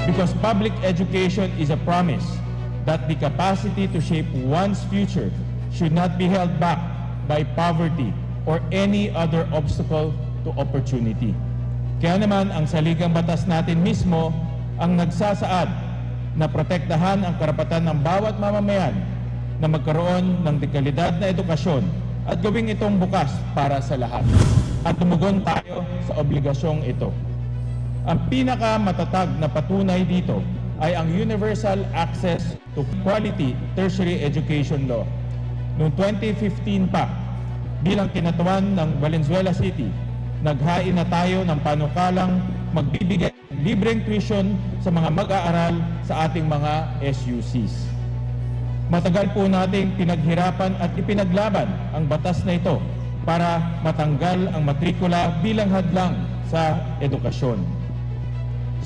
Because public education is a promise that the capacity to shape one's future should not be held back by poverty or any other obstacle to opportunity. Kaya naman ang saligang batas natin mismo ang nagsasaad na protektahan ang karapatan ng bawat mamamayan na magkaroon ng dekalidad na edukasyon at gawing itong bukas para sa lahat. At tumugon tayo sa obligasyong ito. Ang pinakamatatag na patunay dito ay ang Universal Access to Quality Tertiary Education Law. Noong 2015 pa, bilang kinatawan ng Valenzuela City, naghain na tayo ng panukalang magbibigay libreng tuition sa mga mag-aaral sa ating mga SUCs. Matagal po nating pinaghirapan at ipinaglaban ang batas na ito para matanggal ang matrikula bilang hadlang sa edukasyon.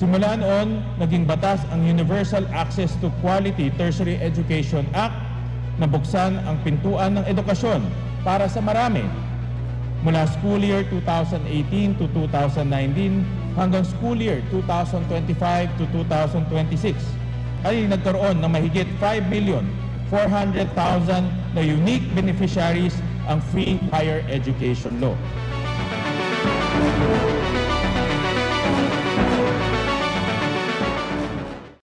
Simula noon, naging batas ang Universal Access to Quality Tertiary Education Act na buksan ang pintuan ng edukasyon para sa marami. Mula school year 2018 to 2019 hanggang school year 2025 to 2026 ay nagkaroon ng mahigit 5,400,000 na unique beneficiaries ang Free Higher Education Law.